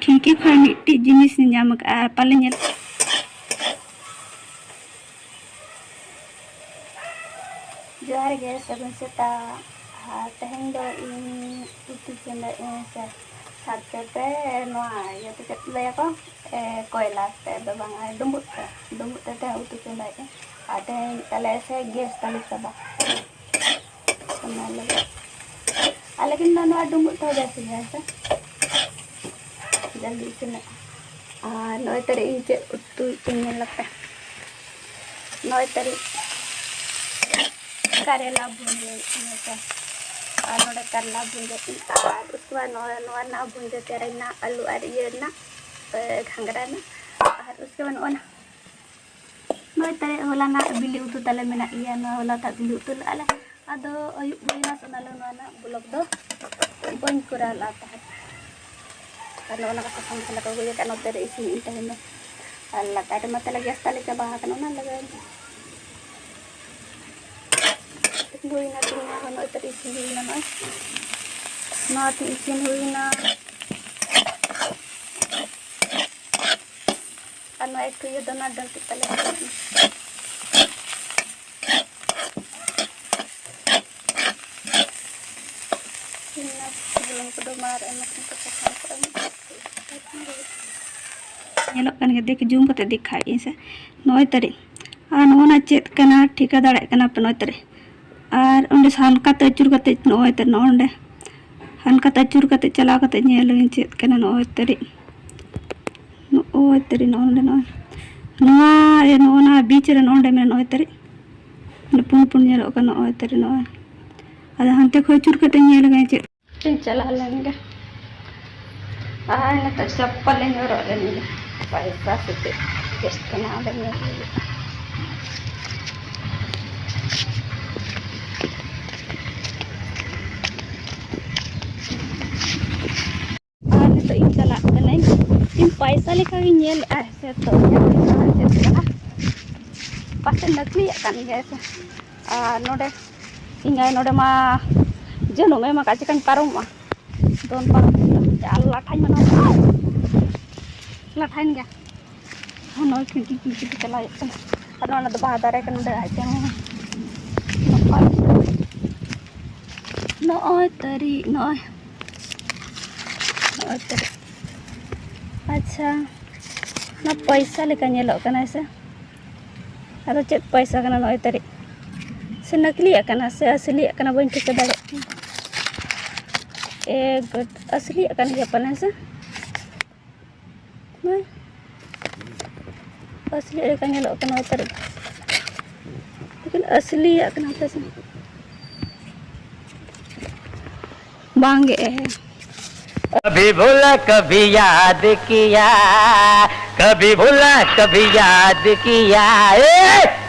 खिड़की खन मिट्टी जिनिस नाम पाले नेल जोहार गे सगुन सेता तेहें दो इन उतु चंदा से साथे पे नोआ ये तो चत लया को कोयला ते दो बांग डुमुट ते उतु चंदा आते तले से गैस तले सबा लेकिन नोआ डुमुट तो जैसे जैसे जल्दी से नोए तरी इंचे उतु चंने लगता नोए तरी करेला भूंजे नोड़े करेला भूंजे और उसके बाद नोआ ना भूंजे तेरे ना आलू और ये ना घांगरा ना और उसके बाद नोए तेरे होला ना बिली उतु तले मेना इया ना होला ता बिली उतु आले आदो अयुब बुइना सनाले नोआ ना ब्लॉग दो बन करा लाता है karena orang kata sama kalau gue kan udah isi internet Allah tadi mata lagi sekali coba kan orang lagi gue nanti kan udah isi nama nanti isi gue na karena itu ya dona dan kita lagi ini sebelum kedua enak untuk nyelok kan gede ke jum kate dikhai se noy tari ar nona chet kana thika dare kana pe noy tari ar onde hanka te achur kate noy tari nonde hanka te achur kate chala kate nyelin chet kana noy tari nonde noy noa e nona beach re nonde me noy tari pun pun nyelok kana noy tari noy ada hante ko achur kate nyelin chet chala lenge na ta chappal le nyoro le ni पैसा से test करना देंगे तो इन चला नहीं इन पैसा लेखा ᱧᱮᱞ ऐसे तो पासे नकली kan guys नोडे इंगाय नोडे मा जनो में मा काचे kan पारम मा दोन पारम चाल लाठाई मना लाठाइन गया नोय खिड़की खिड़की पे चला जाता है तो बाहर दारे कर नोडे आते हैं नोय तरी नोय तरी अच्छा ना पैसा लेका नेलो कना ऐसे अरे चेत पैसा कना नोय तरी से नकली कना से असली कना बन ठीक दाड़े असली कना के पने से असली का नेलो कना तरी लेकिन असली कना से बांगे है कभी भूला कभी याद किया कभी भूला कभी याद किया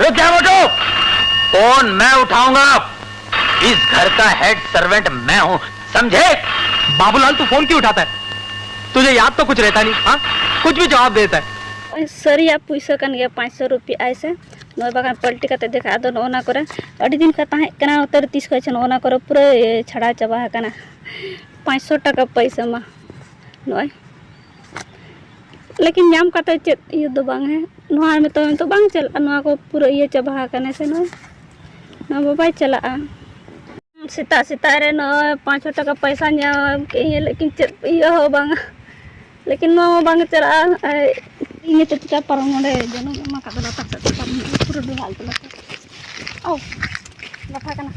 रुक जा मोटो फोन मैं उठाऊंगा इस घर का हेड सर्वेंट मैं हूँ समझे बाबूलाल तू फोन क्यों उठाता है तुझे याद तो कुछ रहता नहीं हाँ कुछ भी जवाब देता है सरी आप पैसा कन गया 500 रुपया ऐसे नोय बागान पलटी का देखा दो नोना करे अड़ी दिन का ताहे कना उतर 30 को नोना करे पूरा छड़ा चाबा कना 500 टका पैसा मा नोय लेकिन नाम काते चेत ये दो बांग है नोहार में तो बांग चल नोआ को पूरा ये चाबा कने से नोय ना बाबा चला सीता सीता रे नोय 500 टका पैसा nya लेकिन चेत ये हो बांग लेकिन नोआ बांग चला ini ketika parang mode jano maka dala tak tak pura dua hal tu oh lakai kana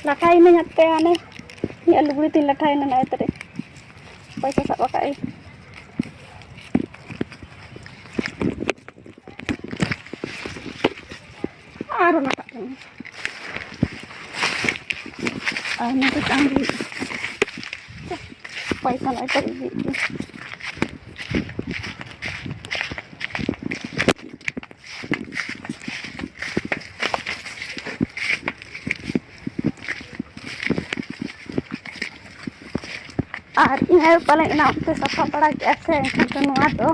lakai ini nyatte ane ni alu buri tin lakai na naik tadi paisa sak pakai aru lakai ini tu tanggi पैसा नहीं करेगी और इन पाले ना तो सफा पड़ा कैसे तो नुआ तो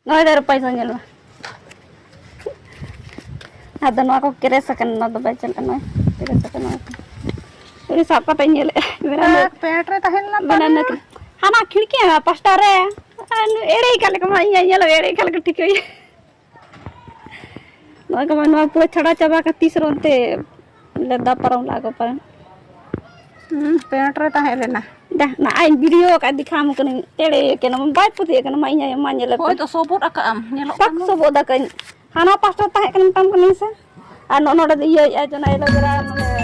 नौ इधर पैसा चलो ना तो नुआ को किरे सकन ना तो बेचल ना किरे सकन ᱩᱱᱤ ᱥᱟᱵ ᱠᱟᱛᱮ ᱧᱮᱞ पेट रे तहन ना ᱢᱮᱱᱟ ᱦᱟᱱᱟ ᱠᱷᱤᱲᱠᱤ ᱯᱟᱥᱴᱟ ᱨᱮ ᱮᱲᱮ ᱠᱟᱞᱮ ᱠᱚ ᱤᱧ ᱧᱮᱞ ᱮᱲᱮ ᱠᱟᱞᱮ ᱠᱚ ᱴᱷᱤᱠᱟᱹᱭ ᱱᱚᱣᱟ ᱠᱚ ᱱᱚᱣᱟ ᱯᱩᱨᱟᱹ ᱪᱷᱟᱲᱟ ᱪᱟᱵᱟ ᱠᱟ तीस ᱨᱚᱱᱛᱮ ᱞᱮᱫᱟ ᱯᱟᱨᱚᱢ ᱞᱟᱜᱚ ᱯᱟᱨᱚᱢ पेट रे तहन लेना dah na ai video ka dikham kan tere ke na bai puti kan ma inya ma nyele होय तो सोबोट अकाम नेलो tak sobo da kan hana pasta ta kan tam kan se ano no da iya ya jona elo jara